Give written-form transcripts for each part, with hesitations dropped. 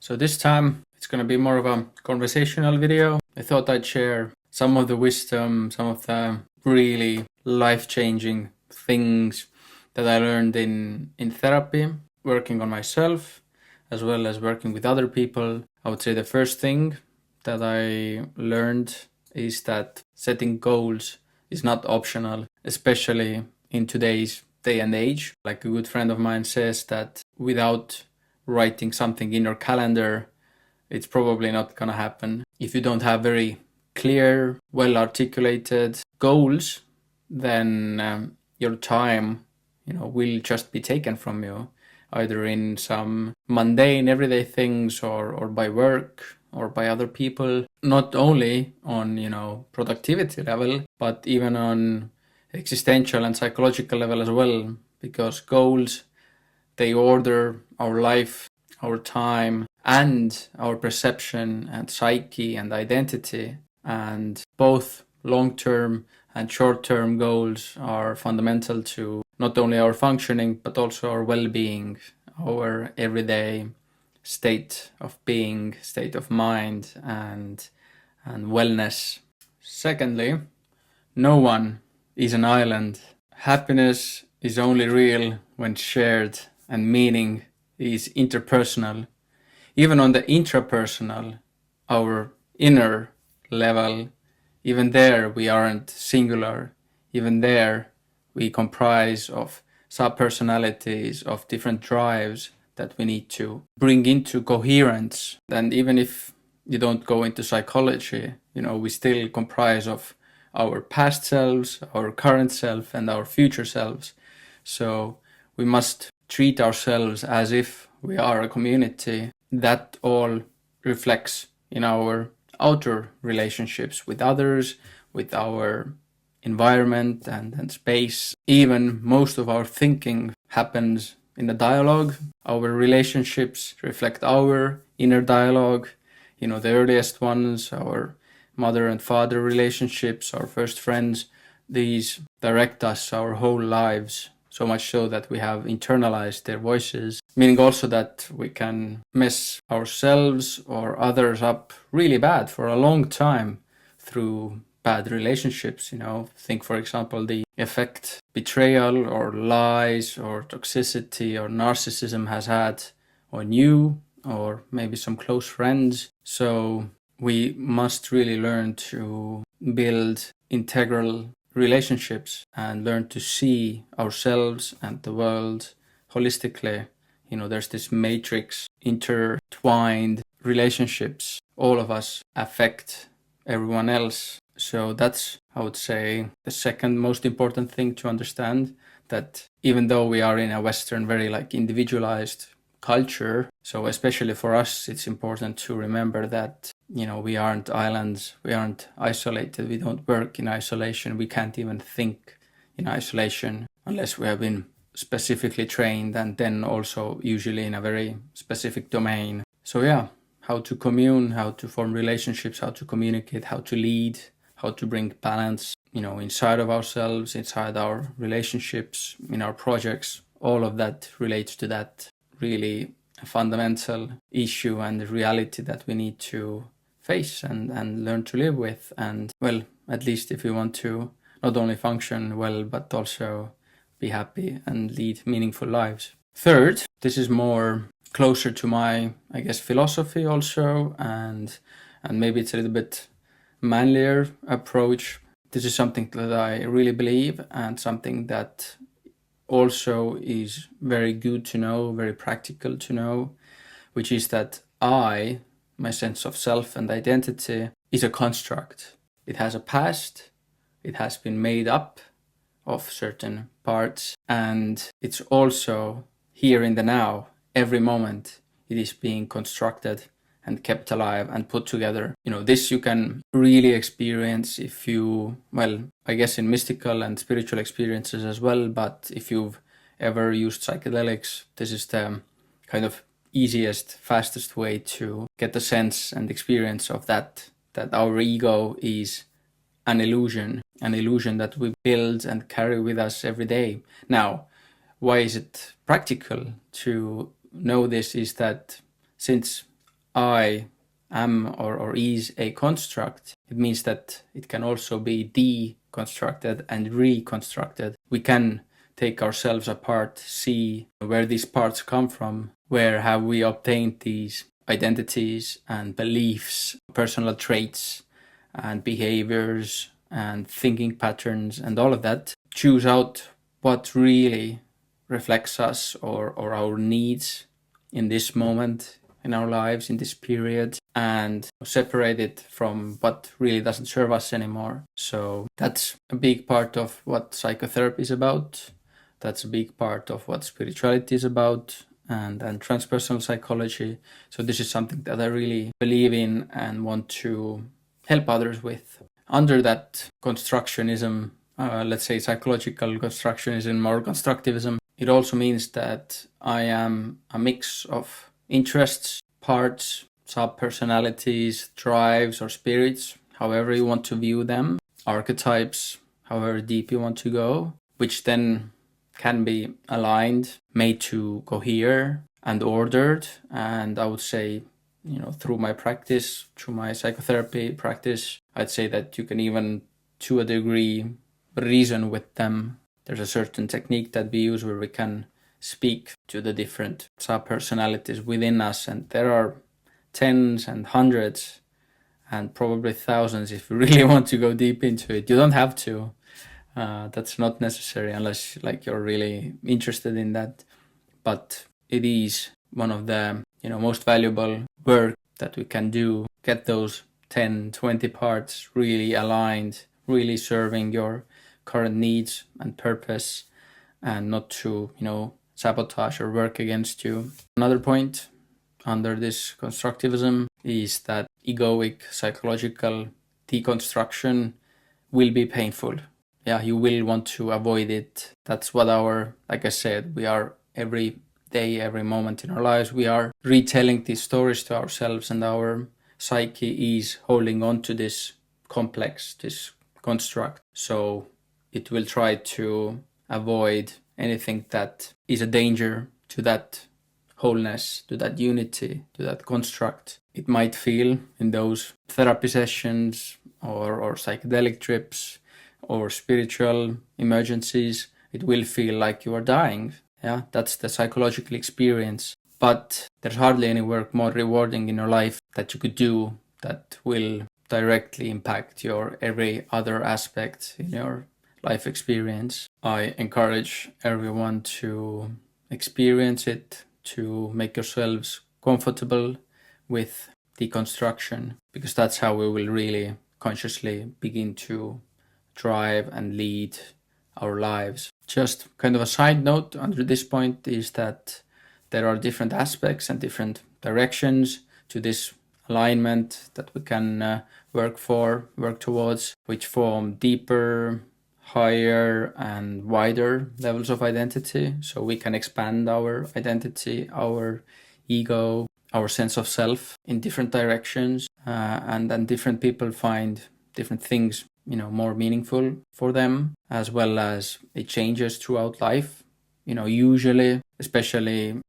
So this time it's going to be more of a conversational video. I thought I'd share some of the wisdom, some of the really life-changing things that I learned in therapy, working on myself, as well as working with other people. I would say the first thing that I learned is that setting goals is not optional, especially in today's day and age. Like a good friend of mine says that without writing something in your calendar, it's probably not gonna happen. If you don't have very clear, well-articulated goals, then your time, will just be taken from you, either in some mundane everyday things or by work or by other people. Not only on, productivity level, but even on existential and psychological level as well, because goals, they order our life, our time, and our perception and psyche and identity. And both long-term and short-term goals are fundamental to not only our functioning, but also our well-being, our everyday state of being, state of mind, and wellness. Secondly, no one is an island. Happiness is only real when shared, and meaning is interpersonal. Even on the intrapersonal, our inner level, even there we aren't singular. Even there we comprise of sub-personalities, of different drives that we need to bring into coherence. And even if you don't go into psychology, we still comprise of our past selves, our current self, and our future selves. So we must treat ourselves as if we are a community. That all reflects in our outer relationships with others, with our environment and space. Even most of our thinking happens in the dialogue. Our relationships reflect our inner dialogue. The earliest ones, our mother and father relationships, our first friends, these direct us our whole lives. So much so that we have internalized their voices, meaning also that we can mess ourselves or others up really bad for a long time through bad relationships. Think, for example, the effect betrayal or lies or toxicity or narcissism has had on you or maybe some close friends. So we must really learn to build integral relationships and learn to see ourselves and the world holistically. There's this matrix, intertwined relationships. All of us affect everyone else. So that's, I would say, the second most important thing to understand, that even though we are in a Western, very individualized culture, so especially for us, it's important to remember that we aren't islands, we aren't isolated, we don't work in isolation, we can't even think in isolation unless we have been specifically trained, and then also usually in a very specific domain. So yeah, how to commune, how to form relationships, how to communicate, how to lead, how to bring balance, inside of ourselves, inside our relationships, in our projects, all of that relates to that really fundamental issue and the reality that we need to face and learn to live with. And well, at least if we want to not only function well, but also be happy and lead meaningful lives. Third, this is more closer to my, philosophy also, and maybe it's a little bit manlier approach. This is something that I really believe, and something that also is very good to know, very practical to know, which is that my sense of self and identity, is a construct. It has a past, it has been made up of certain parts, and it's also here in the now. Every moment it is being constructed and kept alive and put together. This you can really experience if you, in mystical and spiritual experiences as well, but if you've ever used psychedelics, this is the kind of easiest, fastest way to get the sense and experience of that our ego is an illusion that we build and carry with us every day. Now, why is it practical to know this? Is that since I am or is a construct, it means that it can also be deconstructed and reconstructed. We can take ourselves apart, see where these parts come from, where have we obtained these identities and beliefs, personal traits and behaviors and thinking patterns and all of that. Choose out what really reflects us or our needs in this moment in our lives, in this period, and separate it from what really doesn't serve us anymore. So that's a big part of what psychotherapy is about. That's a big part of what spirituality is about, and transpersonal psychology. So this is something that I really believe in and want to help others with. Under that constructionism, let's say psychological constructionism or constructivism, it also means that I am a mix of interests, parts, sub-personalities, drives or spirits, however you want to view them, archetypes, however deep you want to go, which then can be aligned, made to cohere and ordered. And I would say, through my practice, through my psychotherapy practice, I'd say that you can even, to a degree, reason with them. There's a certain technique that we use where we can speak to the different sub-personalities within us, and there are tens and hundreds and probably thousands if you really want to go deep into it. You don't have to. That's not necessary unless you're really interested in that. But it is one of the most valuable work that we can do. Get those 10, 20 parts really aligned, really serving your current needs and purpose, and not to sabotage or work against you. Another point under this constructivism is that egoic psychological deconstruction will be painful. Yeah, you will want to avoid it. That's what like I said, we are every day, every moment in our lives, we are retelling these stories to ourselves, and our psyche is holding on to this complex, this construct. So it will try to avoid anything that is a danger to that wholeness, to that unity, to that construct. It might feel in those therapy sessions or psychedelic trips or spiritual emergencies, it will feel like you are dying. Yeah, that's the psychological experience. But there's hardly any work more rewarding in your life that you could do that will directly impact your every other aspect in your life experience. I encourage everyone to experience it, to make yourselves comfortable with deconstruction, because that's how we will really consciously begin to drive and lead our lives. Just kind of a side note under this point is that there are different aspects and different directions to this alignment that we can work towards, which form deeper, higher and wider levels of identity. So we can expand our identity, our ego, our sense of self in different directions, and then different people find different things more meaningful for them, as well as it changes throughout life. Usually, especially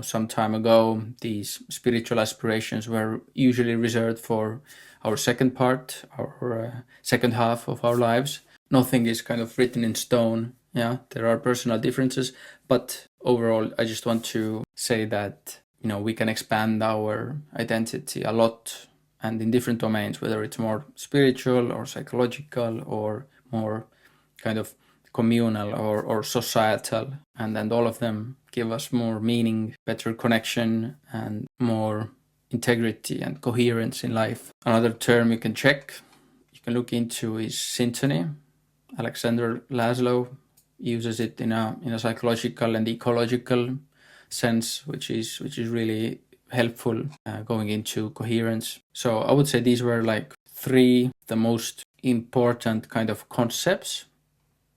some time ago, these spiritual aspirations were usually reserved for our second part, our second half of our lives. Nothing is kind of written in stone. Yeah, there are personal differences, but overall, I just want to say that we can expand our identity a lot, and in different domains, whether it's more spiritual or psychological or more kind of communal or societal, and all of them give us more meaning, better connection, and more integrity and coherence in life. Another term you can look into is syntony. Alexander Laszlo uses it in a psychological and ecological sense, which is really helpful going into coherence. So I would say these were three the most important kind of concepts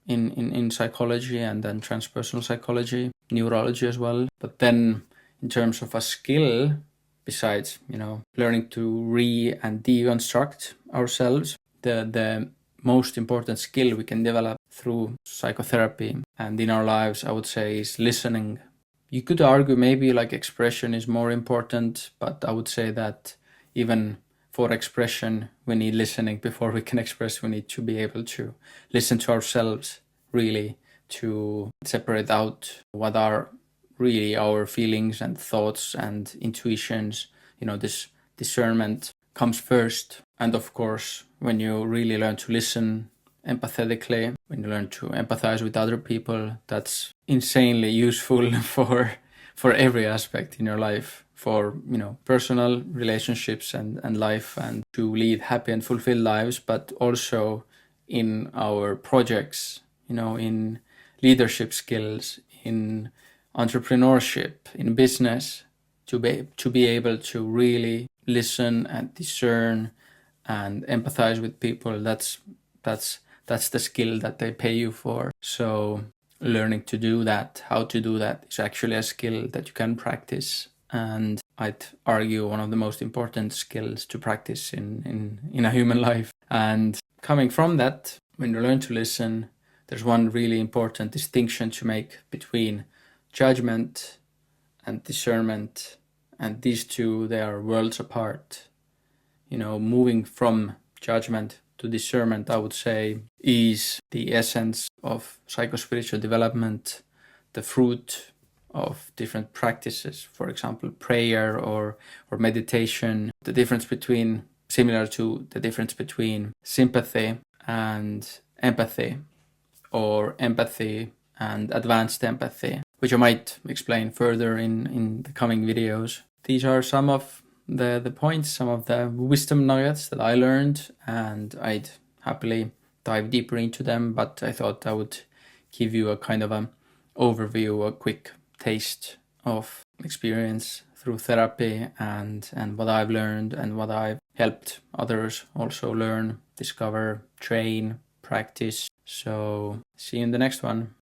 in psychology, and then transpersonal psychology, neurology as well. But then in terms of a skill, besides learning to and deconstruct ourselves, the most important skill we can develop through psychotherapy and in our lives, I would say, is listening. You could argue maybe like expression is more important, but I would say that even for expression, we need listening before we can express. We need to be able to listen to ourselves, really, to separate out what are really our feelings and thoughts and intuitions. This discernment comes first. And of course, when you really learn to listen empathetically, when you learn to empathize with other people, that's insanely useful for every aspect in your life, for personal relationships and life, and to lead happy and fulfilled lives, but also in our projects, in leadership skills, in entrepreneurship, in business, to be able to really listen and discern and empathize with people. That's the skill that they pay you for. So learning to do that, how to do that, is actually a skill that you can practice. And I'd argue one of the most important skills to practice in a human life. And coming from that, when you learn to listen, there's one really important distinction to make between judgment and discernment. And these two, they are worlds apart. Moving from judgment to discernment, I would say, is the essence of psychospiritual development, the fruit of different practices, for example, prayer or meditation. The difference similar to the difference between sympathy and empathy, or empathy and advanced empathy, which I might explain further in the coming videos. These are some of the points, some of the wisdom nuggets that I learned, and I'd happily dive deeper into them, but I thought I would give you a kind of an overview, a quick taste of experience through therapy and what I've learned and what I've helped others also learn, discover, train, practice. So see you in the next one.